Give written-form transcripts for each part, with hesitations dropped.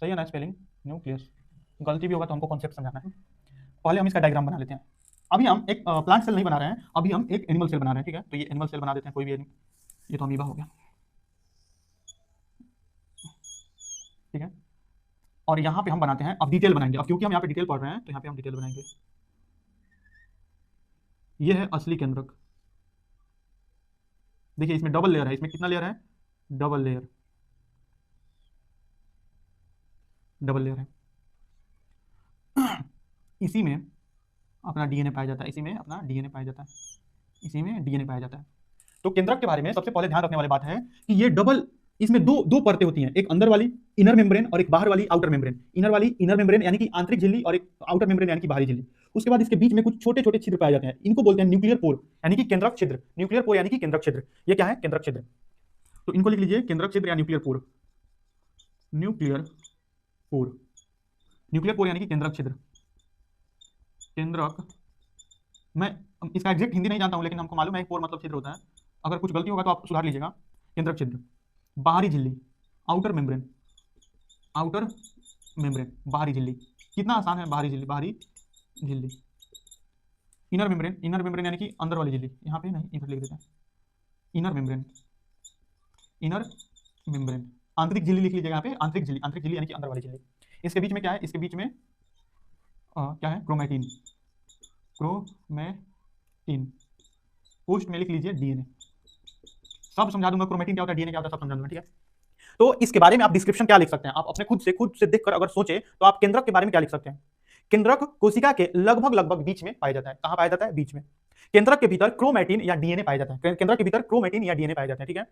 सही है ना स्पेलिंग? न्यूक्लियस। गलती भी होगा तो हमको कॉन्सेप्ट समझाना है। पहले हम इसका डायग्राम बना लेते हैं। अभी हम एक प्लांट सेल नहीं बना रहे हैं, अभी हम एक एनिमल सेल बना रहे हैं, ठीक है? तो ये एनिमल सेल बना देते हैं, कोई भी ये तो अमीबा हो गया, ठीक है? और यहाँ पे हम बनाते हैं, अब डिटेल बनाएंगे, अब क्योंकि हम यहाँ पे डिटेल पढ़ रहे हैं तो यहाँ पे हम डिटेल बनाएंगे। ये है असली केंद्रक। देखिए इसमें डबल लेयर है, इसमें कितना लेयर है? डबल लेयर, डबल लेयर है। इसी में अपना डीएनए पाया जाता है, इसी में अपना डीएनए पाया जाता है, इसी में डीएनए पाया जाता है। तो केंद्रक के बारे में सबसे पहले ध्यान रखने वाली बात है कि ये डबल, इसमें दो दो परतें होती हैं, एक अंदर वाली इनर मेम्ब्रेन और एक बाहर वाली आउटर मेम्ब्रेन। इनर वाली इनर मेम्ब्रेन यानी कि आंतरिक झिल्ली, और एक आउटर मेम्ब्रेन यानी कि बाहरी झिल्ली। उसके बाद इसके बीच में कुछ छोटे छोटे छिद्र पाए जाते हैं, इनको बोलते हैं न्यूक्लियर पोर यानी कि केंद्रक छिद्र। न्यूक्लियर पोर यानी कि केंद्रक छिद्र। ये क्या है? केंद्रक छिद्र। तो इनको लिख लीजिए, केंद्रक छिद्र या nuclear pore. Nuclear pore, nuclear pore यानी कि केंद्रक छिद्र। केंद्रक, मैं इसका एग्जैक्ट हिंदी नहीं जानता हूं, लेकिन हमको मालूम है पोर मतलब छिद्र होता है। अगर कुछ गलती होगा तो आप सुधार लीजिएगा। केंद्रक छिद्र, बाहरी झिल्ली, आउटर मेम्ब्रेन, आउटर मेम्ब्रेन, बाहरी झिल्ली। कितना आसान है, बाहरी झिल्ली, बाहरी झिल्ली। इनर मेम्ब्रेन, इनर मेम्ब्रेन यानी कि अंदर वाली झिल्ली, यहाँ पे नहीं इधर लिख देते हैं, इनर मेम्ब्रेन, इनर मेम्ब्रेन। आंतरिक झिल्ली लिख लीजिएगा यहाँ पे, आंतरिक झिल्ली, आंतरिक झिल्ली यानी कि अंदर वाली झिल्ली। इसके बीच में क्या है? इसके बीच में क्या है? Chromatin, chromatin. पोस्ट में लिख लीजिए डीएनए। सब समझा दूंगा, क्रोमैटिन क्या होता है, डीएनए क्या होता है, सब समझा दूंगा, ठीक है? तो इसके बारे में आप डिस्क्रिप्शन क्या लिख सकते हैं? आप अपने खुद से देखकर अगर सोचे तो आप केंद्रक के बारे में क्या लिख सकते हैं? केंद्रक कोशिका के लगभग लगभग बीच में पाया जाता है। कहां पाया जाता है? बीच में। केंद्रक के भीतर क्रोमैटिन या डीएनए पाया जाता है, केंद्रक के भीतर क्रोमैटिन या डीएनए पाए जाते हैं, ठीक है?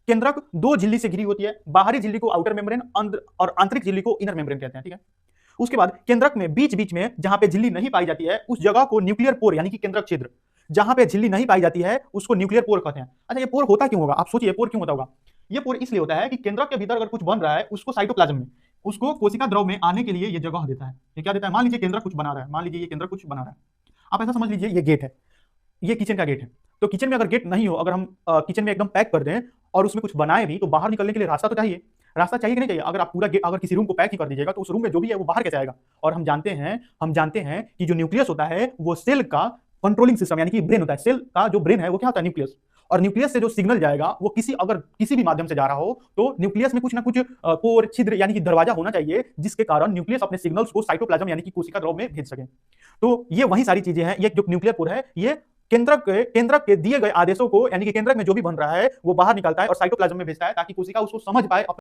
केंद्रक दो झिल्ली से घिरी होती है, बाहरी झिल्ली को आउटर मेम्ब्रेन और आंतरिक झिल्ली को इनर मेम्ब्रेन कहते हैं, ठीक है? उसके बाद केंद्रक में बीच बीच में जहां पे झिल्ली नहीं पाई जाती है उस जगह को न्यूक्लियर पोर यानी कि केंद्रक छिद्र। जहां पे झिल्ली नहीं पाई जाती है उसको न्यूक्लियर पोर कहते हैं। अच्छा, ये पोर होता क्यों होगा? आप सोचिए, पोर क्यों होता होगा? ये पोर इसलिए होता है कि केंद्रक के भीतर अगर कुछ बन रहा है उसको साइटोप्लाज्म में, उसको कोशिका द्रव में आने के लिए ये जगह देता है। ये क्या देता है? मान लीजिए केंद्रक कुछ बना रहा है, मान लीजिए ये केंद्रक कुछ बना रहा है, आप ऐसा समझ लीजिए ये गेट है, ये किचन का गेट है। तो किचन में अगर गेट नहीं हो, अगर हम किचन में एकदम पैक कर दें और उसमें कुछ बनाए भी, तो बाहर निकलने के लिए रास्ता तो चाहिए। रास्ता चाहिए कि नहीं चाहिए? अगर आप पूरा गेट, अगर किसी रूम को पैक ही कर दीजिएगा तो उस रूम में जो भी है वो बाहर कैसे आएगा? और हम जानते हैं कि जो न्यूक्लियस होता है वो सेल का कंट्रोलिंग सिस्टम यानी कि ब्रेन होता है। सेल का जो ब्रेन है वो क्या होता है? न्यूक्लियस। और न्यूक्लियस से जो सिग्नल जाएगा वो किसी भी माध्यम से जा रहा हो तो न्यूक्लियस में कुछ ना कुछ पोर, छिद्र यानी कि दरवाजा होना चाहिए, जिसके कारण न्यूक्लियस अपने सिग्नल्स को साइटोप्लाज्म यानी कि कोशिका द्रव में भेज सके। तो ये वही सारी चीजें हैं। ये जो न्यूक्लियर पोर है ये केंद्रक के दिए गए आदेशों को, यानी कि केंद्रक में जो भी बन रहा है वो बाहर निकलता है और साइटोप्लाज्म में भेजता है, ताकि कोशिका उसको समझ पाए,